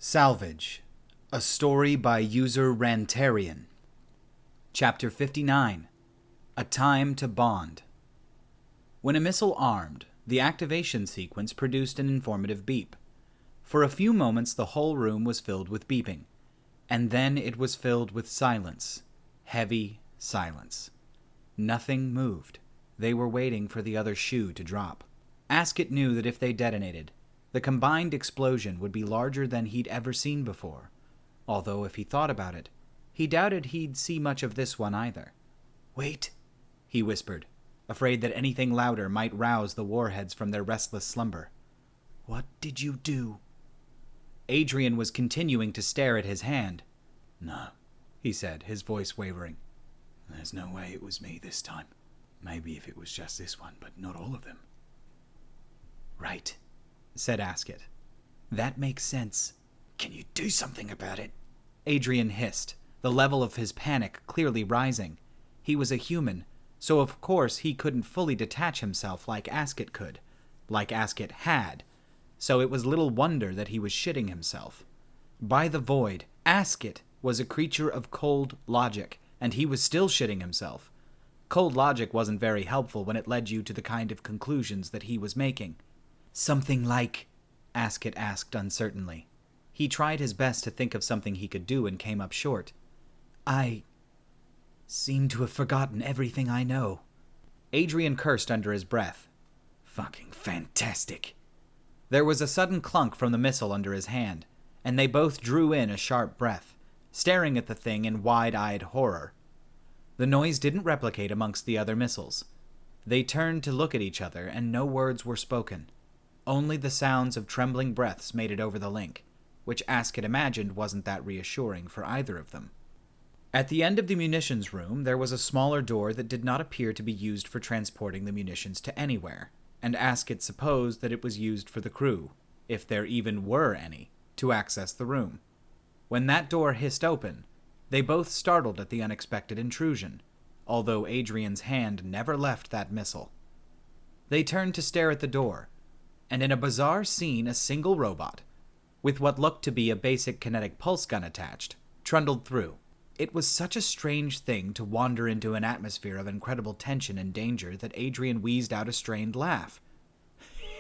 Salvage, a story by user Rantarian. Chapter 59, A Time to Bond. When a missile armed, the activation sequence produced an informative beep. For a few moments the whole room was filled with beeping, and then it was filled with silence. Heavy silence. Nothing moved. They were waiting for the other shoe to drop. Askett knew that if they detonated, the combined explosion would be larger than he'd ever seen before, although if he thought about it, he doubted he'd see much of this one either. "Wait," he whispered, afraid that anything louder might rouse the warheads from their restless slumber. "What did you do?" Adrian was continuing to stare at his hand. "No," he said, his voice wavering. "There's no way it was me this time. Maybe if it was just this one, but not all of them." "Right," said Askett. "That makes sense. Can you do something about it?" Adrian hissed, the level of his panic clearly rising. He was a human, so of course he couldn't fully detach himself like Askett could, like Askett had, so it was little wonder that he was shitting himself. By the void, Askett was a creature of cold logic, and he was still shitting himself. Cold logic wasn't very helpful when it led you to the kind of conclusions that he was making. "Something like?" Askett asked uncertainly. He tried his best to think of something he could do and came up short. "I seem to have forgotten everything I know." Adrian cursed under his breath. "Fucking fantastic." There was a sudden clunk from the missile under his hand, and they both drew in a sharp breath, staring at the thing in wide-eyed horror. The noise didn't replicate amongst the other missiles. They turned to look at each other, and no words were spoken. Only the sounds of trembling breaths made it over the link, which Askett imagined wasn't that reassuring for either of them. At the end of the munitions room, there was a smaller door that did not appear to be used for transporting the munitions to anywhere, and Askett supposed that it was used for the crew, if there even were any, to access the room. When that door hissed open, they both startled at the unexpected intrusion, although Adrian's hand never left that missile. They turned to stare at the door, and in a bizarre scene a single robot, with what looked to be a basic kinetic pulse gun attached, trundled through. It was such a strange thing to wander into an atmosphere of incredible tension and danger that Adrian wheezed out a strained laugh.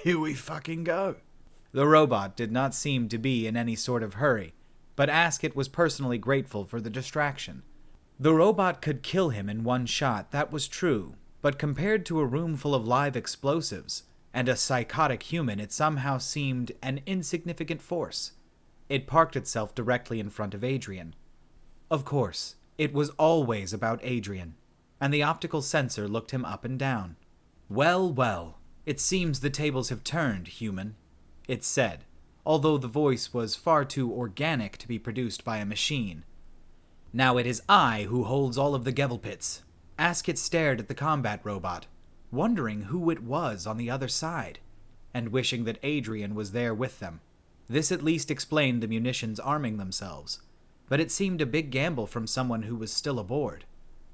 "Here we fucking go." The robot did not seem to be in any sort of hurry, but Askett was personally grateful for the distraction. The robot could kill him in one shot, that was true, but compared to a room full of live explosives and a psychotic human, it somehow seemed an insignificant force. It parked itself directly in front of Adrian. Of course, it was always about Adrian, and the optical sensor looked him up and down. "Well, well, it seems the tables have turned, human," it said, although the voice was far too organic to be produced by a machine. "Now it is I who holds all of the Gevelpits." Askett stared at the combat robot, wondering who it was on the other side, and wishing that Adrian was there with them. This at least explained the munitions arming themselves, but it seemed a big gamble from someone who was still aboard.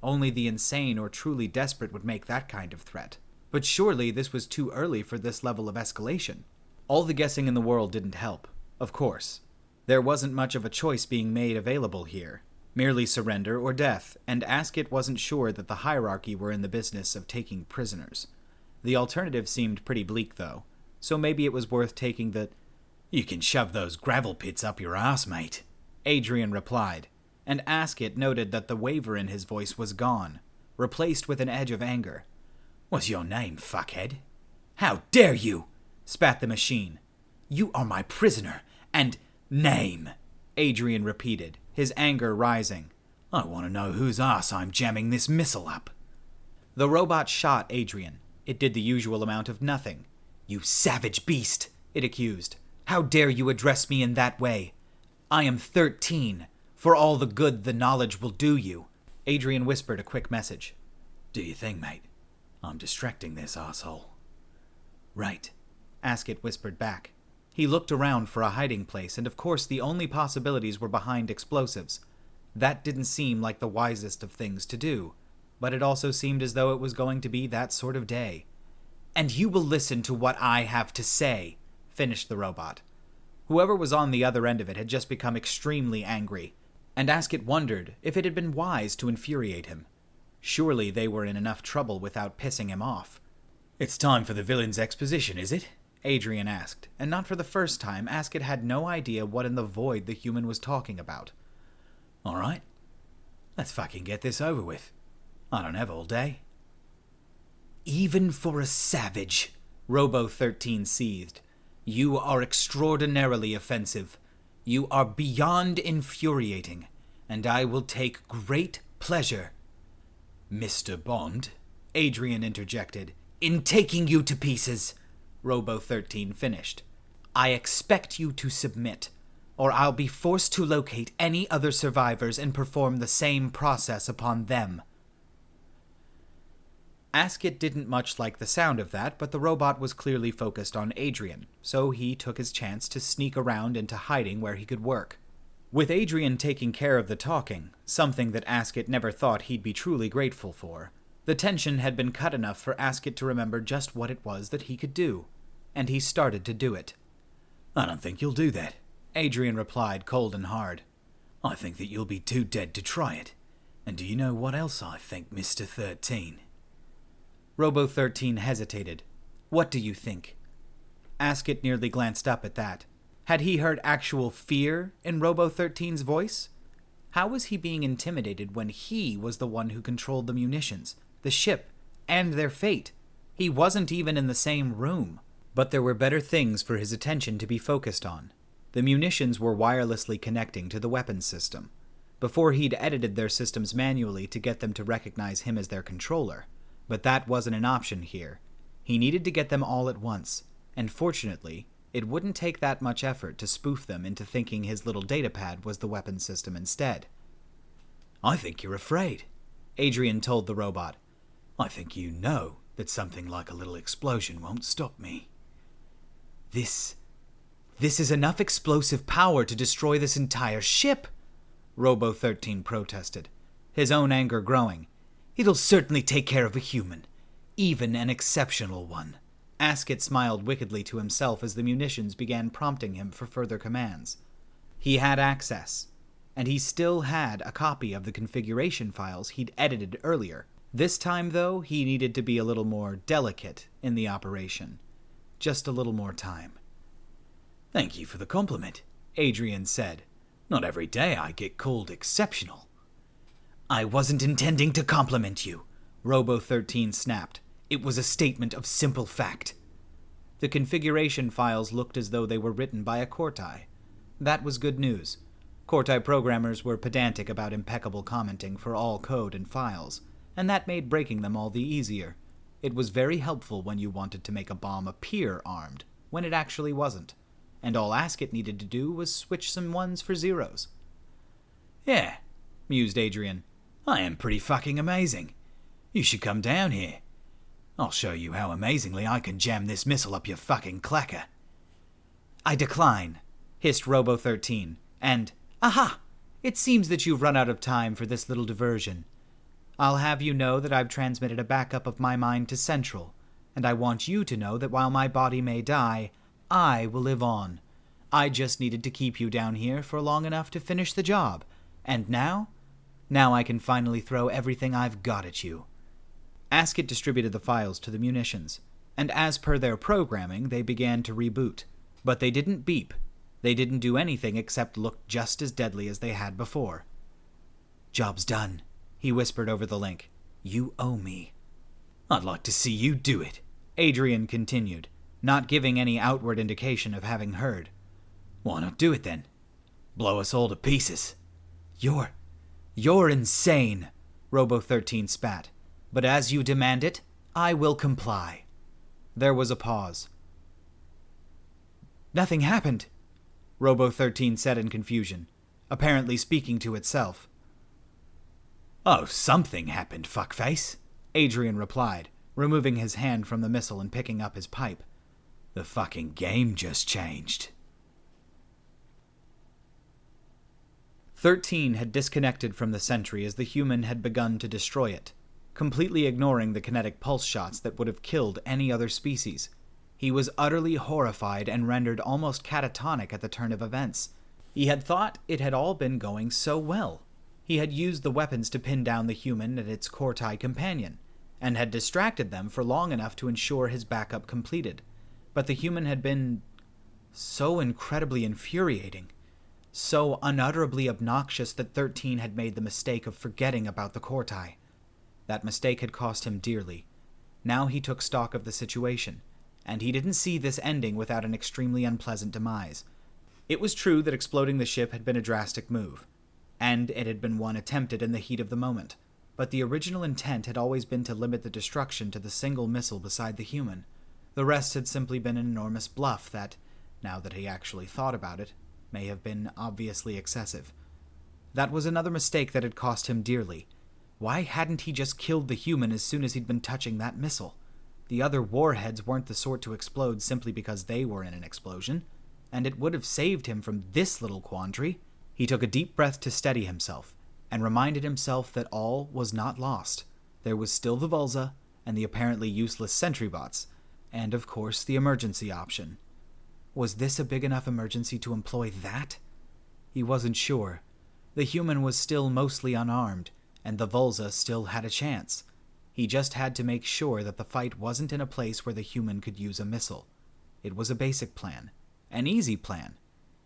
Only the insane or truly desperate would make that kind of threat. But surely this was too early for this level of escalation. All the guessing in the world didn't help, of course. There wasn't much of a choice being made available here. Merely surrender or death, and Askett wasn't sure that the hierarchy were in the business of taking prisoners. The alternative seemed pretty bleak, though, so maybe it was worth taking the "You can shove those gravel pits up your ass, mate," Adrian replied, and Askett noted that the waver in his voice was gone, replaced with an edge of anger. "What's your name, fuckhead?" "How dare you!" spat the machine. "You are my prisoner, and name," Adrian repeated, his anger rising. "I want to know whose ass I'm jamming this missile up." The robot shot Adrian. It did the usual amount of nothing. "You savage beast," it accused. "How dare you address me in that way? I am 13, for all the good the knowledge will do you." Adrian whispered a quick message. "Do you think, mate? I'm distracting this asshole." "Right," Askett whispered back. He looked around for a hiding place, and of course the only possibilities were behind explosives. That didn't seem like the wisest of things to do, but it also seemed as though it was going to be that sort of day. "And you will listen to what I have to say," finished the robot. Whoever was on the other end of it had just become extremely angry, and Askett wondered if it had been wise to infuriate him. Surely they were in enough trouble without pissing him off. "It's time for the villain's exposition, is it?" Adrian asked, and not for the first time, Askett had no idea what in the void the human was talking about. "Alright, let's fucking get this over with. I don't have all day." "Even for a savage," Robo 13 seethed. "You are extraordinarily offensive. You are beyond infuriating, and I will take great pleasure." "Mr. Bond," Adrian interjected, "in taking you to pieces," Robo 13 finished. "I expect you to submit, or I'll be forced to locate any other survivors and perform the same process upon them." Askett didn't much like the sound of that, but the robot was clearly focused on Adrian, so he took his chance to sneak around into hiding where he could work. With Adrian taking care of the talking, something that Askett never thought he'd be truly grateful for, the tension had been cut enough for Askett to remember just what it was that he could do, and he started to do it. "I don't think you'll do that," Adrian replied cold and hard. "I think that you'll be too dead to try it. And do you know what else I think, Mr. 13? Robo 13 hesitated. "What do you think?" Askett nearly glanced up at that. Had he heard actual fear in Robo 13's voice? How was he being intimidated when he was the one who controlled the munitions, the ship, and their fate? He wasn't even in the same room. But there were better things for his attention to be focused on. The munitions were wirelessly connecting to the weapons system. Before he'd edited their systems manually to get them to recognize him as their controller. But that wasn't an option here. He needed to get them all at once, and fortunately, it wouldn't take that much effort to spoof them into thinking his little datapad was the weapons system instead. "I think you're afraid," Adrian told the robot. "I think you know that something like a little explosion won't stop me." This is enough explosive power to destroy this entire ship," Robo 13 protested, his own anger growing. "It'll certainly take care of a human, even an exceptional one." Askett smiled wickedly to himself as the munitions began prompting him for further commands. He had access, and he still had a copy of the configuration files he'd edited earlier. This time, though, he needed to be a little more delicate in the operation. Just a little more time. "Thank you for the compliment," Adrian said. "Not every day I get called exceptional." "I wasn't intending to compliment you," Robo 13 snapped. "It was a statement of simple fact." The configuration files looked as though they were written by a Cortai. That was good news. Cortai programmers were pedantic about impeccable commenting for all code and files, and that made breaking them all the easier. It was very helpful when you wanted to make a bomb appear armed, when it actually wasn't, and all Askett needed to do was switch some ones for zeros. "Yeah," mused Adrian. "I am pretty fucking amazing. You should come down here. I'll show you how amazingly I can jam this missile up your fucking clacker." "I decline," hissed Robo 13, and, "Aha! It seems that you've run out of time for this little diversion. I'll have you know that I've transmitted a backup of my mind to Central, and I want you to know that while my body may die, I will live on. I just needed to keep you down here for long enough to finish the job, and now I can finally throw everything I've got at you." Askett distributed the files to the munitions, and as per their programming, they began to reboot. But they didn't beep. They didn't do anything except look just as deadly as they had before. "Job's done," he whispered over the link. "You owe me." "I'd like to see you do it," Adrian continued, not giving any outward indication of having heard. "Why not do it then? Blow us all to pieces." You're insane," Robo 13 spat. "But as you demand it, I will comply." There was a pause. "Nothing happened," Robo 13 said in confusion, apparently speaking to itself. "Oh, something happened, fuckface," Adrian replied, removing his hand from the missile and picking up his pipe. "The fucking game just changed." 13 had disconnected from the sentry as the human had begun to destroy it, completely ignoring the kinetic pulse shots that would have killed any other species. He was utterly horrified and rendered almost catatonic at the turn of events. He had thought it had all been going so well. He had used the weapons to pin down the human and its Kortai companion, and had distracted them for long enough to ensure his backup completed. But the human had been so incredibly infuriating, so unutterably obnoxious that 13 had made the mistake of forgetting about the Kortai. That mistake had cost him dearly. Now he took stock of the situation, and he didn't see this ending without an extremely unpleasant demise. It was true that exploding the ship had been a drastic move, and it had been one attempted in the heat of the moment, but the original intent had always been to limit the destruction to the single missile beside the human. The rest had simply been an enormous bluff that, now that he actually thought about it, may have been obviously excessive. That was another mistake that had cost him dearly. Why hadn't he just killed the human as soon as he'd been touching that missile? The other warheads weren't the sort to explode simply because they were in an explosion, and it would have saved him from this little quandary. He took a deep breath to steady himself, and reminded himself that all was not lost. There was still the Volsa, and the apparently useless sentry bots, and of course the emergency option. Was this a big enough emergency to employ that? He wasn't sure. The human was still mostly unarmed, and the Volsa still had a chance. He just had to make sure that the fight wasn't in a place where the human could use a missile. It was a basic plan. An easy plan.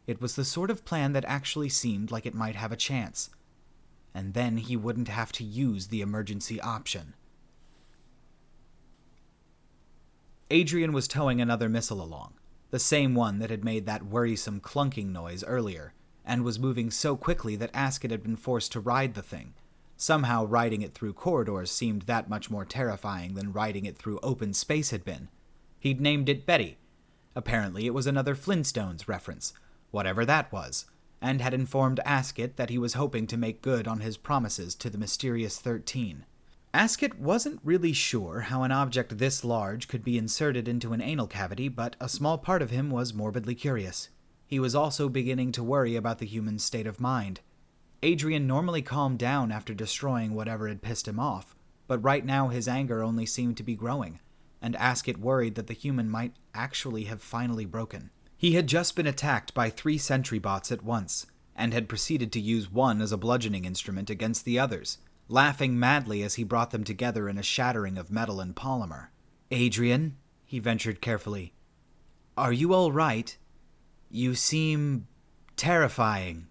It was the sort of plan that actually seemed like it might have a chance. And then he wouldn't have to use the emergency option. Adrian was towing another missile along, the same one that had made that worrisome clunking noise earlier, and was moving so quickly that Asket had been forced to ride the thing. Somehow riding it through corridors seemed that much more terrifying than riding it through open space had been. He'd named it Betty. Apparently it was another Flintstones reference, whatever that was, and had informed Asket that he was hoping to make good on his promises to the mysterious 13. Asket wasn't really sure how an object this large could be inserted into an anal cavity, but a small part of him was morbidly curious. He was also beginning to worry about the human's state of mind. Adrian normally calmed down after destroying whatever had pissed him off, but right now his anger only seemed to be growing, and Asket worried that the human might actually have finally broken. He had just been attacked by 3 sentry bots at once, and had proceeded to use one as a bludgeoning instrument against the others, laughing madly as he brought them together in a shattering of metal and polymer. "Adrian," he ventured carefully, "are you all right? You seem terrifying."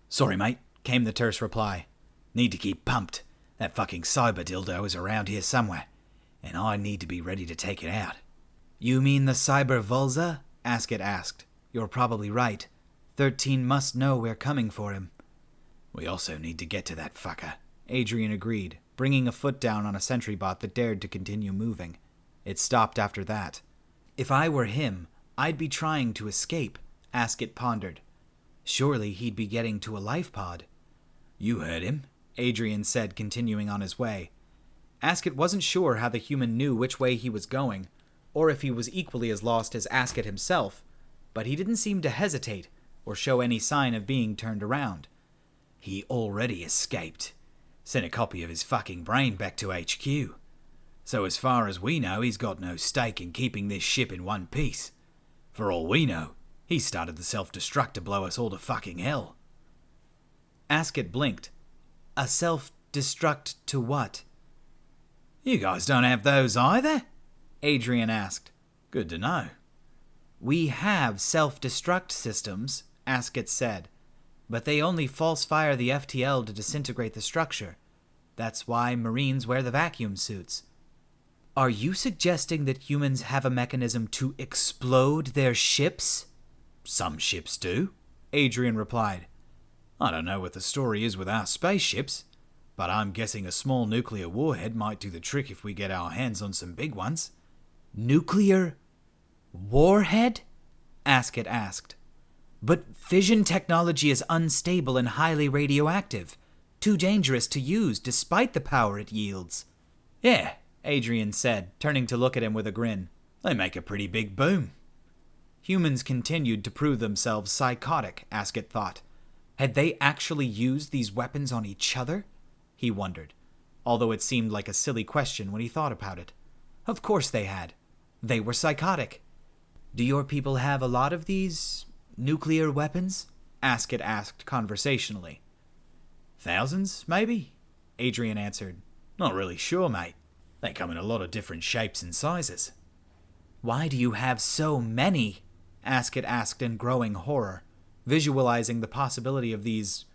"Sorry, mate," came the terse reply. "Need to keep pumped. That fucking cyber dildo is around here somewhere, and I need to be ready to take it out." "You mean the cyber Volsa?" Asket asked. "You're probably right. 13 must know we're coming for him." "We also need to get to that fucker," Adrian agreed, bringing a foot down on a sentry bot that dared to continue moving. It stopped after that. "If I were him, I'd be trying to escape," Asket pondered. "Surely he'd be getting to a life pod." "You heard him," Adrian said, continuing on his way. Asket wasn't sure how the human knew which way he was going, or if he was equally as lost as Asket himself, but he didn't seem to hesitate or show any sign of being turned around. "He already escaped. Sent a copy of his fucking brain back to HQ. So as far as we know, he's got no stake in keeping this ship in one piece. For all we know, he started the self-destruct to blow us all to fucking hell." Asket blinked. "A self-destruct to what?" "You guys don't have those either?" Adrian asked. "Good to know." "We have self-destruct systems," Asket said, "but they only false-fire the FTL to disintegrate the structure. That's why Marines wear the vacuum suits." "Are you suggesting that humans have a mechanism to explode their ships?" "Some ships do," Adrian replied. "I don't know what the story is with our spaceships, but I'm guessing a small nuclear warhead might do the trick if we get our hands on some big ones." "Nuclear warhead?" Asket asked. "But fission technology is unstable and highly radioactive, too dangerous to use despite the power it yields." "Yeah," Adrian said, turning to look at him with a grin. "They make a pretty big boom." Humans continued to prove themselves psychotic, Asket thought. Had they actually used these weapons on each other? He wondered, although it seemed like a silly question when he thought about it. Of course they had. They were psychotic. "Do your people have a lot of these nuclear weapons?" Askett asked conversationally. "Thousands, maybe?" Adrian answered. "Not really sure, mate. They come in a lot of different shapes and sizes." "Why do you have so many?" Askett asked in growing horror, visualizing the possibility of these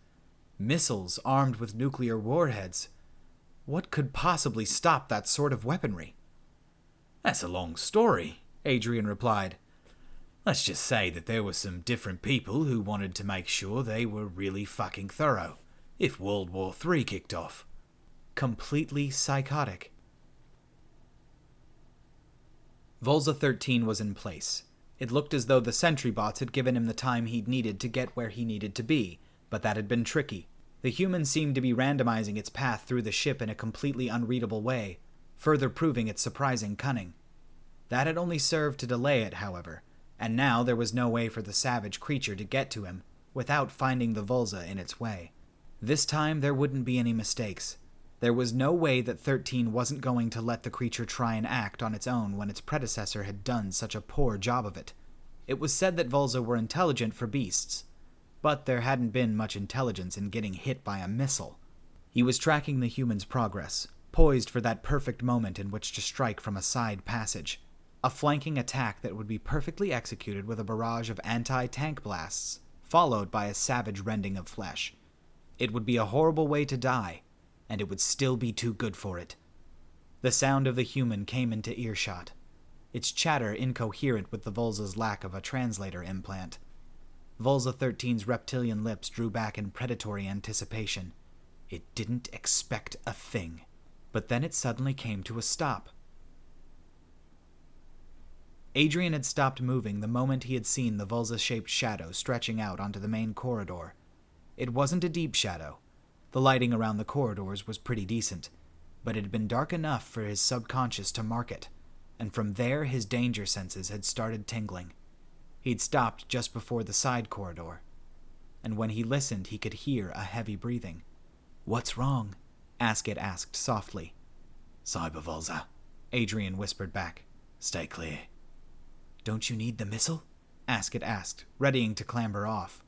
missiles armed with nuclear warheads. What could possibly stop that sort of weaponry? "That's a long story," Adrian replied. "Let's just say that there were some different people who wanted to make sure they were really fucking thorough if World War III kicked off." Completely psychotic. Volsa 13 was in place. It looked as though the sentry bots had given him the time he'd needed to get where he needed to be, but that had been tricky. The human seemed to be randomizing its path through the ship in a completely unreadable way, further proving its surprising cunning. That had only served to delay it, however, and now there was no way for the savage creature to get to him without finding the Volsa in its way. This time there wouldn't be any mistakes. There was no way that 13 wasn't going to let the creature try and act on its own when its predecessor had done such a poor job of it. It was said that Volsa were intelligent for beasts, but there hadn't been much intelligence in getting hit by a missile. He was tracking the human's progress, poised for that perfect moment in which to strike from a side passage, a flanking attack that would be perfectly executed with a barrage of anti-tank blasts, followed by a savage rending of flesh. It would be a horrible way to die, and it would still be too good for it. The sound of the human came into earshot, its chatter incoherent with the Volsa's lack of a translator implant. Volsa 13's reptilian lips drew back in predatory anticipation. It didn't expect a thing. But then it suddenly came to a stop. Adrian had stopped moving the moment he had seen the Volsa-shaped shadow stretching out onto the main corridor. It wasn't a deep shadow. The lighting around the corridors was pretty decent, but it had been dark enough for his subconscious to mark it, and from there his danger senses had started tingling. He'd stopped just before the side corridor, and when he listened he could hear a heavy breathing. "What's wrong?" Askett asked softly. "Cyber Volsa," Adrian whispered back. "Stay clear." "Don't you need the missile?" Askett asked, readying to clamber off.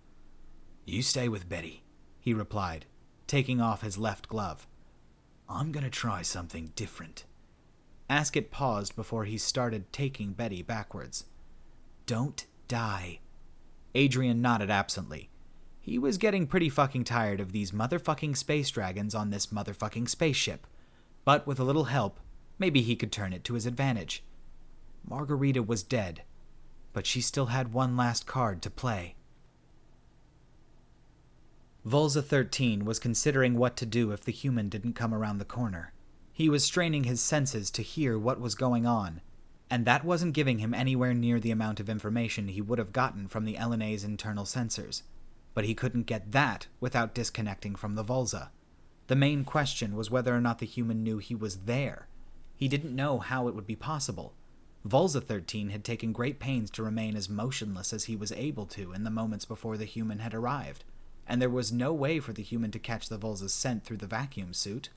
"You stay with Betty," he replied, taking off his left glove. "I'm gonna try something different." Askett paused before he started taking Betty backwards. "Don't die." Adrian nodded absently. He was getting pretty fucking tired of these motherfucking space dragons on this motherfucking spaceship. But with a little help, maybe he could turn it to his advantage. Margarita was dead, but she still had one last card to play. Volsa 13 was considering what to do if the human didn't come around the corner. He was straining his senses to hear what was going on, and that wasn't giving him anywhere near the amount of information he would have gotten from the LNA's internal sensors. But he couldn't get that without disconnecting from the Volsa. The main question was whether or not the human knew he was there. He didn't know how it would be possible. Volsa 13 had taken great pains to remain as motionless as he was able to in the moments before the human had arrived, and there was no way for the human to catch the Volsa's scent through the vacuum suit.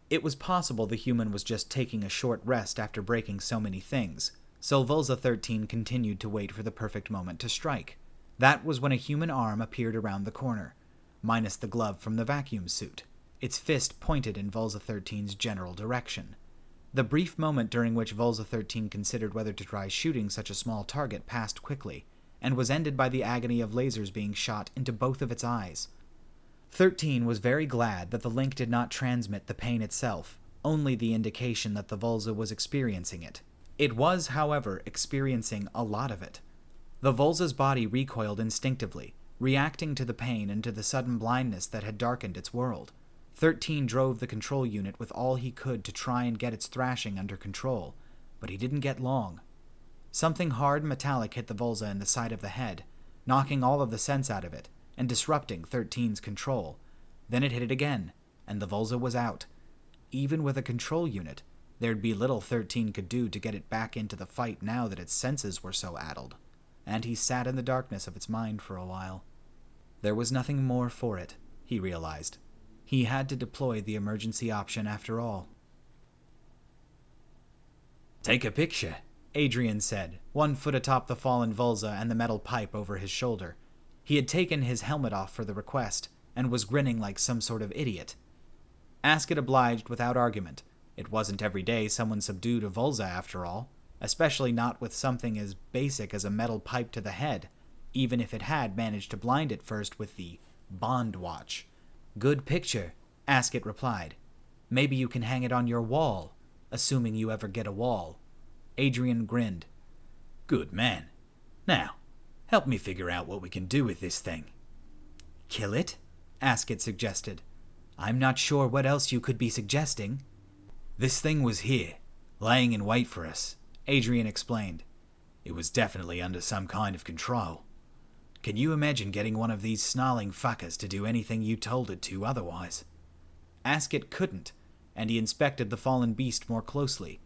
It was possible the human was just taking a short rest after breaking so many things, so Volsa 13 continued to wait for the perfect moment to strike. That was when a human arm appeared around the corner, minus the glove from the vacuum suit, its fist pointed in Volsa 13's general direction. The brief moment during which Volsa 13 considered whether to try shooting such a small target passed quickly, and was ended by the agony of lasers being shot into both of its eyes. 13 was very glad that the link did not transmit the pain itself, only the indication that the Volsa was experiencing it. It was, however, experiencing a lot of it. The Volsa's body recoiled instinctively, reacting to the pain and to the sudden blindness that had darkened its world. 13 drove the control unit with all he could to try and get its thrashing under control, but he didn't get long. Something hard and metallic hit the Volsa in the side of the head, knocking all of the sense out of it and disrupting 13's control. Then it hit it again, and the Volsa was out. Even with a control unit, there'd be little 13 could do to get it back into the fight now that its senses were so addled, and he sat in the darkness of its mind for a while. There was nothing more for it, he realized. He had to deploy the emergency option after all. "Take a picture," Adrian said, one foot atop the fallen Volsa and the metal pipe over his shoulder. He had taken his helmet off for the request, and was grinning like some sort of idiot. Asket obliged without argument. It wasn't every day someone subdued a Volsa after all, especially not with something as basic as a metal pipe to the head, even if it had managed to blind it first with the Bond watch. Good picture, Asket replied. Maybe you can hang it on your wall, assuming you ever get a wall. Adrian grinned. Good man. Now, help me figure out what we can do with this thing. Kill it? Asket suggested. I'm not sure what else you could be suggesting. This thing was here, laying in wait for us, Adrian explained. It was definitely under some kind of control. Can you imagine getting one of these snarling fuckers to do anything you told it to otherwise? Asket couldn't, and he inspected the fallen beast more closely.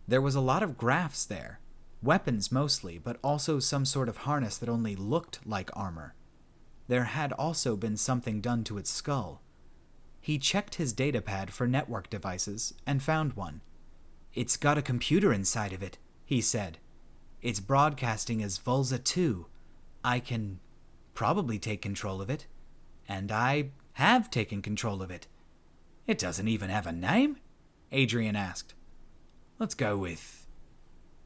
There was a lot of graphs there, weapons mostly, but also some sort of harness that only looked like armor. There had also been something done to its skull. He checked his datapad for network devices and found one. It's got a computer inside of it, he said. It's broadcasting as Volsa 2. I can probably take control of it. And I have taken control of it. It doesn't even have a name? Adrian asked. Let's go with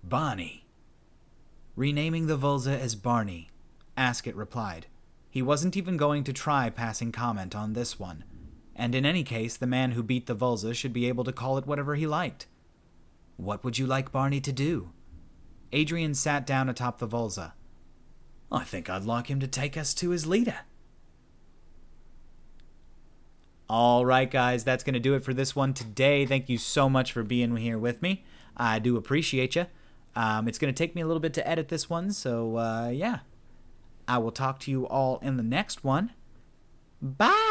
Barney. Renaming the Volsa as Barney, Asket replied. He wasn't even going to try passing comment on this one. And in any case, the man who beat the Volsa should be able to call it whatever he liked. What would you like Barney to do? Adrian sat down atop the Volsa. I think I'd like him to take us to his leader. All right, guys, that's going to do it for this one today. Thank you so much for being here with me. I do appreciate you. It's going to take me a little bit to edit this one, so yeah. I will talk to you all in the next one. Bye!